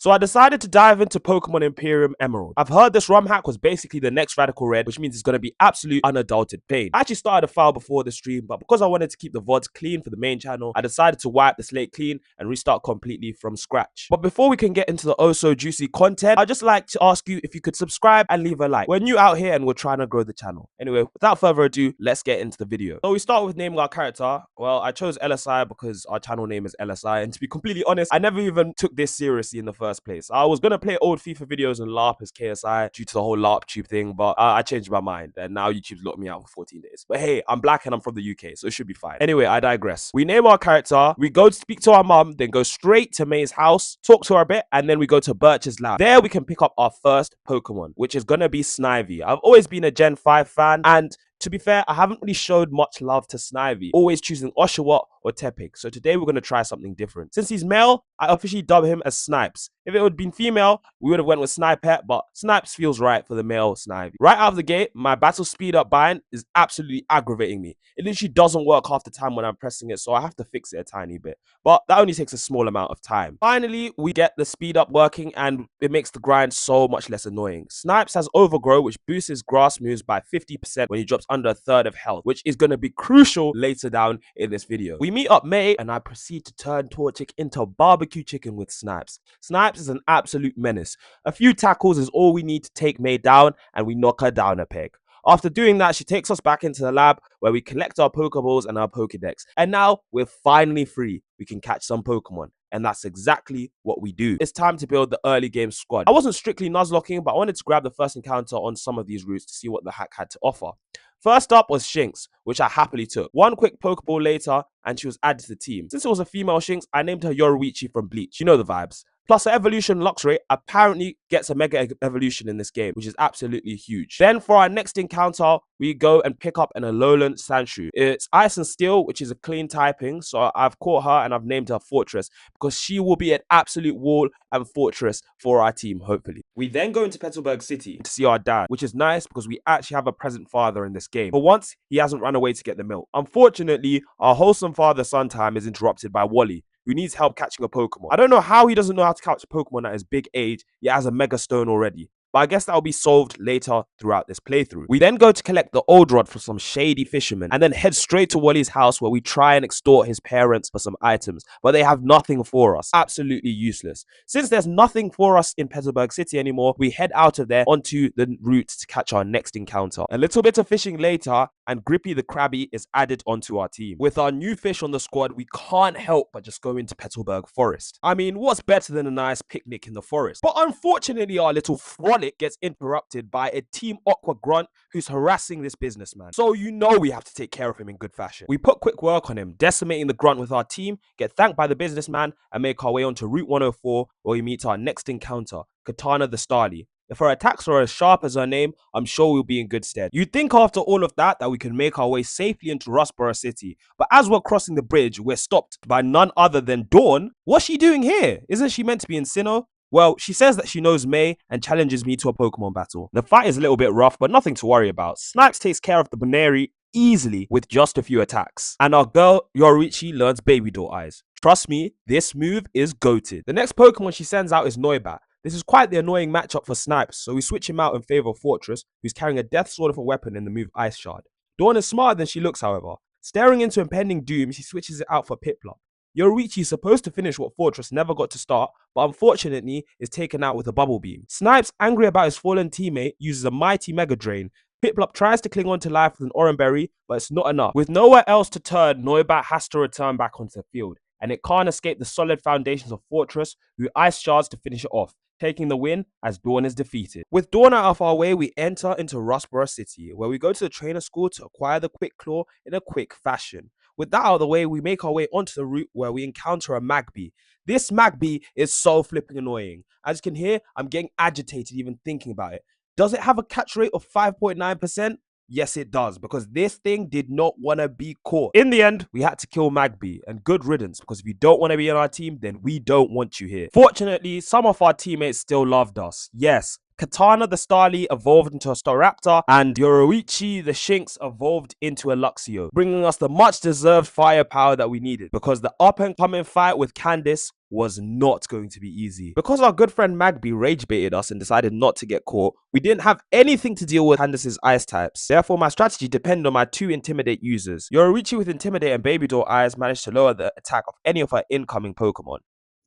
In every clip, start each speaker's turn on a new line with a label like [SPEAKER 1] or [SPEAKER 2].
[SPEAKER 1] So I decided to dive into Pokemon Imperium Emerald. I've heard this ROM hack was basically the next Radical Red, which means it's going to be absolute unadulterated pain. I actually started a file before the stream, but because I wanted to keep the VODs clean for the main channel, I decided to wipe the slate clean and restart completely from scratch. But before we can get into the oh so juicy content, I'd just like to ask you if you could subscribe and leave a like. We're new out here and we're trying to grow the channel. Anyway, without further ado, let's get into the video. So we start with naming our character. Well, I chose LSI because our channel name is LSI, and to be completely honest, I never even took this seriously in the first place. I was gonna play old FIFA videos and LARP as KSI due to the whole LARP tube thing, but I changed my mind and now YouTube's locked me out for 14 days. But hey, I'm black and I'm from the UK, so it should be fine. Anyway, I digress. We name our character, we go to speak to our mum, then go straight to May's house, talk to her a bit, and then we go to Birch's lab. There we can pick up our first Pokemon, which is gonna be Snivy. I've always been a Gen 5 fan, and to be fair, I haven't really showed much love to Snivy, always choosing Oshawott or Tepig. So today we're going to try something different. Since he's male, I officially dub him as Snipes. If it would have been female, we would have went with Snipette, but Snipes feels right for the male Snivy. Right out of the gate, my battle speed up bind is absolutely aggravating me. It literally doesn't work half the time when I'm pressing it, so I have to fix it a tiny bit. But that only takes a small amount of time. Finally, we get the speed up working and it makes the grind so much less annoying. Snipes has Overgrow, which boosts his grass moves by 50% when he drops under a third of health, which is going to be crucial later down in this video. We meet up May and I proceed to turn Torchic into barbecue chicken with Snipes. Snipes is an absolute menace. A few tackles is all we need to take May down and we knock her down a peg. After doing that, she takes us back into the lab where we collect our Pokeballs and our Pokedex. And now we're finally free. We can catch some Pokemon. And that's exactly what we do. It's time to build the early game squad. I wasn't strictly Nuzlocking, but I wanted to grab the first encounter on some of these routes to see what the hack had to offer. First up was Shinx, which I happily took. One quick Pokeball later, and she was added to the team. Since it was a female Shinx, I named her Yoruichi from Bleach. You know the vibes. Plus, her evolution Luxray apparently gets a mega evolution in this game, which is absolutely huge. Then for our next encounter, we go and pick up an Alolan Sandshrew. It's Ice and Steel, which is a clean typing, so I've caught her and I've named her Fortress because she will be an absolute wall and fortress for our team, hopefully. We then go into Petalburg City to see our dad, which is nice because we actually have a present father in this game. But once, he hasn't run away to get the milk. Unfortunately, our wholesome father-son time is interrupted by Wally, who needs help catching a Pokemon. I don't know how he doesn't know how to catch a Pokemon at his big age, yet has a Mega Stone already. But I guess that'll be solved later throughout this playthrough. We then go to collect the Old Rod from some shady fishermen and then head straight to Wally's house where we try and extort his parents for some items, but they have nothing for us. Absolutely useless. Since there's nothing for us in Petalburg City anymore, we head out of there onto the route to catch our next encounter. A little bit of fishing later, and Grippy the Krabby is added onto our team. With our new fish on the squad, we can't help but just go into Petalburg Forest. I mean, what's better than a nice picnic in the forest? But unfortunately, our little frolic gets interrupted by a Team Aqua grunt who's harassing this businessman. So you know we have to take care of him in good fashion. We put quick work on him, decimating the grunt with our team, get thanked by the businessman, and make our way onto Route 104 where we meet our next encounter, Katana the Starly. If her attacks are as sharp as her name, I'm sure we'll be in good stead. You'd think after all of that we can make our way safely into Rustboro City, but as we're crossing the bridge, we're stopped by none other than Dawn. What's she doing here? Isn't she meant to be in Sinnoh? Well, she says that she knows May and challenges me to a Pokemon battle. The fight is a little bit rough, but nothing to worry about. Snipes takes care of the Baneri easily with just a few attacks. And our girl, Yoruichi, learns Baby Doll Eyes. Trust me, this move is goated. The next Pokemon she sends out is Noibat. This is quite the annoying matchup for Snipes, so we switch him out in favor of Fortress, who's carrying a death sword of a weapon in the move Ice Shard. Dawn is smarter than she looks, however. Staring into impending doom, she switches it out for Piplup. Yoruichi is supposed to finish what Fortress never got to start, but unfortunately is taken out with a Bubble Beam. Snipes, angry about his fallen teammate, uses a mighty Mega Drain. Piplup tries to cling on to life with an Oran Berry, but it's not enough. With nowhere else to turn, Noibat has to return back onto the field, and it can't escape the solid foundations of Fortress, who Ice Shards to finish it off, taking the win as Dawn is defeated. With Dawn out of our way, we enter into Rustboro City, where we go to the trainer school to acquire the Quick Claw in a quick fashion. With that out of the way, we make our way onto the route where we encounter a Magby. This Magby is so flipping annoying. As you can hear, I'm getting agitated even thinking about it. Does it have a catch rate of 5.9%? Yes, it does, because this thing did not want to be caught. In the end, we had to kill Magby, and good riddance, because if you don't want to be on our team, then we don't want you here. Fortunately, some of our teammates still loved us. Yes, Katana the Starly evolved into a Staraptor, and Yoruichi the Shinx evolved into a Luxio, bringing us the much deserved firepower that we needed, because the up and coming fight with Candice was not going to be easy. Because our good friend Magby rage baited us and decided not to get caught, we didn't have anything to deal with Candice's ice types. Therefore, my strategy depended on my two Intimidate users. Yoruichi with Intimidate and Baby Doll Eyes managed to lower the attack of any of her incoming Pokemon.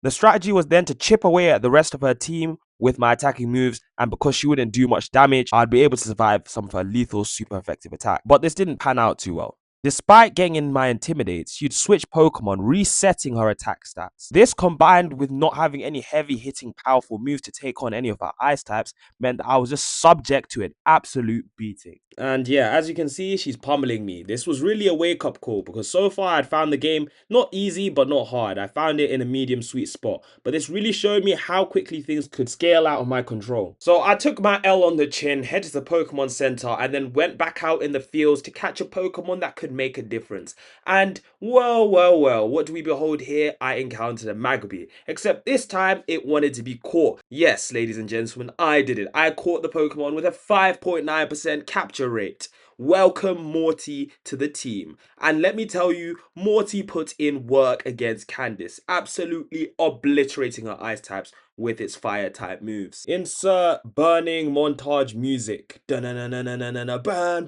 [SPEAKER 1] The strategy was then to chip away at the rest of her team with my attacking moves, and because she wouldn't do much damage, I'd be able to survive some of her lethal super effective attack. But this didn't pan out too well. Despite getting in my Intimidates, she'd switch Pokemon, resetting her attack stats. This, combined with not having any heavy hitting powerful moves to take on any of her ice types, meant that I was just subject to an absolute beating. And yeah, as you can see, she's pummeling me. This was really a wake-up call, because so far I'd found the game not easy but not hard. I found it in a medium sweet spot, but this really showed me how quickly things could scale out of my control. So I took my L on the chin, headed to the Pokemon Center, and then went back out in the fields to catch a Pokemon that could make a difference. And well, what do we behold here? I encountered a Magby, except this time it wanted to be caught. Yes, ladies and gentlemen, I did it. I caught the Pokemon with a 5.9% capture rate. Welcome Morty to the team. And let me tell you, Morty put in work against Candice, absolutely obliterating her ice types with its fire type moves. Insert burning montage music. Burn, burn, burn,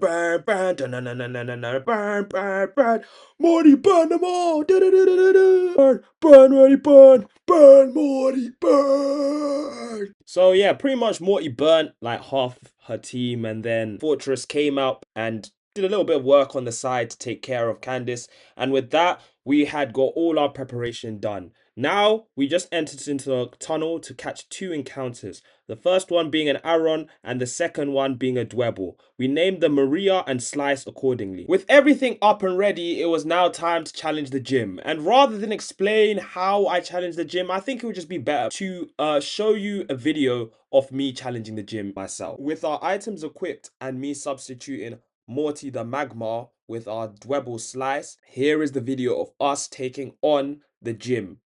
[SPEAKER 1] burn. Morty, burn them all. Burn, burn, Morty, burn. Burn, Morty, burn. So yeah, pretty much Morty burnt like half her team, and then Fortress came out and did a little bit of work on the side to take care of Candice. And with that, we had got all our preparation done. Now, we just entered into a tunnel to catch two encounters. The first one being an Aron and the second one being a Dwebble. We named them Maria and Slice accordingly. With everything up and ready, it was now time to challenge the gym. And rather than explain how I challenged the gym, I think it would just be better to show you a video of me challenging the gym myself. With our items equipped and me substituting Morty the Magmar with our Dwebble Slice, here is the video of us taking on the gym.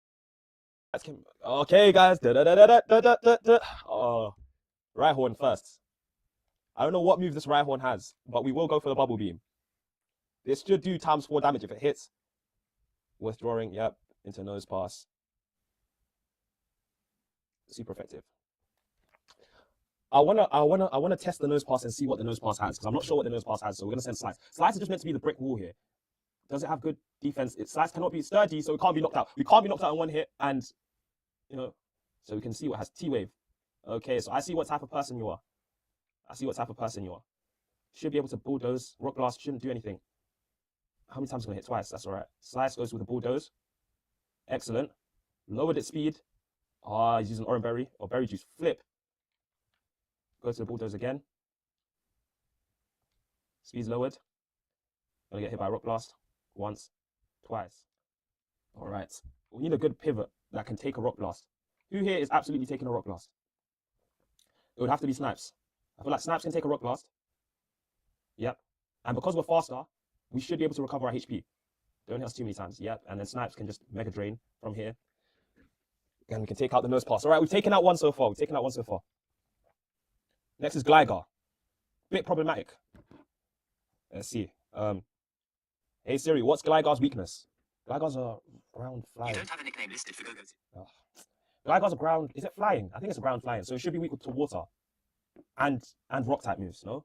[SPEAKER 1] Okay, guys. Oh, Rhyhorn first. I don't know what move this Rhyhorn has, but we will go for the Bubble Beam. This should do ×4 damage if it hits. Withdrawing, yep, into Nose Pass. Super effective. I wanna test the Nose Pass and see what the Nose Pass has, because I'm not sure what the Nose Pass has, so we're gonna send Slice. Slice is just meant to be the brick wall here. Does it have good defense? Slice cannot be sturdy, so it can't be knocked out. We can't be knocked out in one hit, and you know, so we can see what has T-Wave. Okay, so I see what type of person you are. Should be able to bulldoze. Rock Blast shouldn't do anything. How many times is it gonna hit? Twice, that's alright. Slice goes with a bulldoze. Excellent. Lowered its speed. He's using Orange Berry or Berry Juice. Flip. Go to the bulldoze again. Speed's lowered. Gonna get hit by a Rock Blast. Once. Twice. Alright. We need a good pivot that can take a Rock Blast. Who here is absolutely taking a Rock Blast? It would have to be Snipes. I feel like Snipes can take a Rock Blast. Yep. And because we're faster, we should be able to recover our HP. Don't hit us too many times. Yep. And then Snipes can just Mega Drain from here. And we can take out the Nose Pass. Alright, we've taken out one so far. Next is Gligar. Bit problematic. Let's see. Hey Siri, what's Gligar's weakness? Gligar's a ground flying. You don't have a nickname listed for Go-Go. Oh. Gligar's a ground. Is it flying? I think it's a ground flying. So it should be weak to water and rock type moves, no?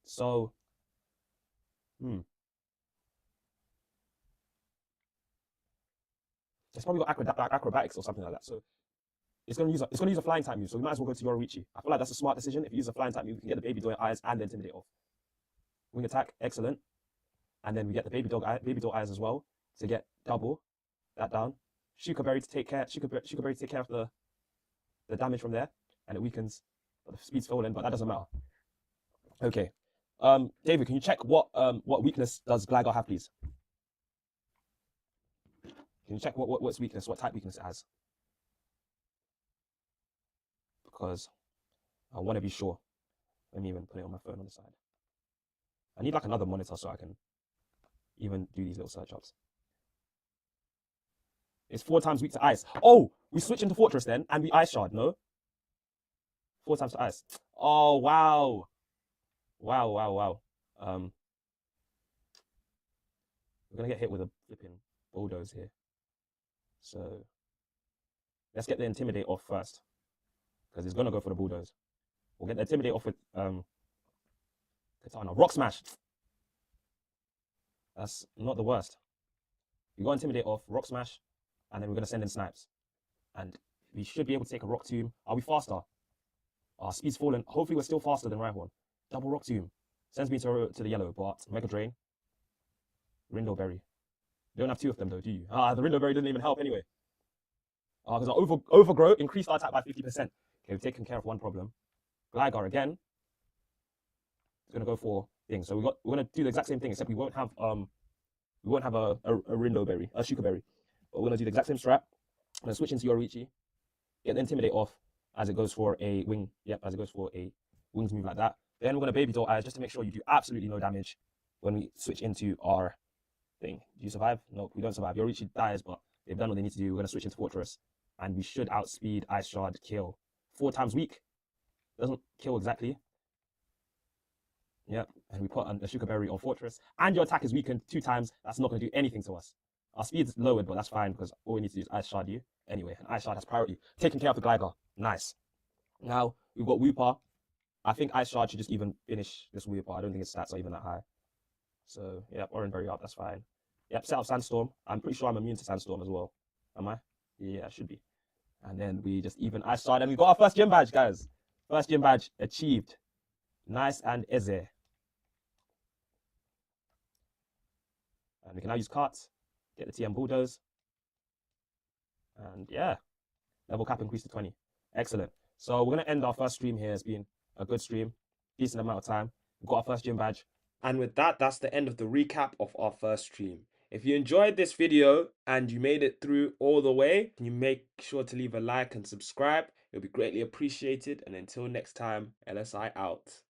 [SPEAKER 1] So, it's probably got acrobatics or something like that. So it's gonna use a flying type move. So we might as well go to Yoruichi. I feel like that's a smart decision. If you use a flying type move, we can get the Baby Doll Eyes and the Intimidate off. Wing attack, excellent. And then we get the Baby Doll Eyes as well to get double that down. Shuka Berry to take care. Shuka Berry to take care of the damage from there, and it weakens. But the speed's fallen, but that doesn't matter. Okay. David, can you check what weakness does Gligar have, please? Can you check what's weakness, what type weakness it has? Because I want to be sure. Let me even put it on my phone on the side. I need like another monitor so I can even do these little search ups. It's 4 times weak to ice. Oh, we switch into Fortress then, and we Ice Shard, no? 4 times to ice. Oh, wow. Wow, wow, wow. Um, we're gonna get hit with a flipping bulldoze here. So let's get the intimidate off first. Because he's gonna go for the bulldoze. We'll get the intimidate off with katana. Rock smash. That's not the worst. We got intimidate off, rock smash, and then we're gonna send in snipes. And we should be able to take a rock tomb. Are we faster? Our speed's fallen. Hopefully we're still faster than Rhyhorn. Double rock tomb. Sends me to the yellow, but Mega Drain. Rindo Berry. You don't have 2 of them though, do you? The Rindo Berry didn't even help anyway. Because our overgrow increased our attack by 50%. Okay, we've taken care of one problem. Gligar again. It's gonna go for things. So we're gonna do the exact same thing, except we won't have a Rindo Berry, a Shuka Berry. But we're gonna do the exact same strat. I'm gonna switch into Yoriichi. Get the Intimidate off as it goes for a wing. Yep, as it goes for a wings move like that. Then we're gonna Baby Doll Eyes just to make sure you do absolutely no damage when we switch into our thing. Do you survive? Nope, we don't survive. Yoriichi dies, but they've done what they need to do. We're gonna switch into Fortress, and we should outspeed Ice Shard kill. 4 times weak. Doesn't kill exactly. Yep, and we put a Shuka Berry on Fortress, and your attack is weakened 2 times. That's not gonna do anything to us. Our speed's lowered, but that's fine because all we need to do is Ice Shard you. Anyway, and Ice Shard has priority. Taking care of the Gligar. Nice. Now, we've got Wooper. I think Ice Shard should just even finish this Wooper. I don't think its stats are even that high. So, yeah, Orange Berry up, that's fine. Yep, set up Sandstorm. I'm pretty sure I'm immune to Sandstorm as well. Am I? Yeah, I should be. And then we just even Ice Shard, and we got our first gym badge, guys. First gym badge achieved. Nice and easy. And we can now use carts, get the TM Bulldoze. And yeah, level cap increased to 20. Excellent. So we're going to end our first stream here. It's been a good stream, decent amount of time. We've got our first gym badge.
[SPEAKER 2] And with that, that's the end of the recap of our first stream. If you enjoyed this video and you made it through all the way, can you make sure to leave a like and subscribe? It'll be greatly appreciated. And until next time, LSI out.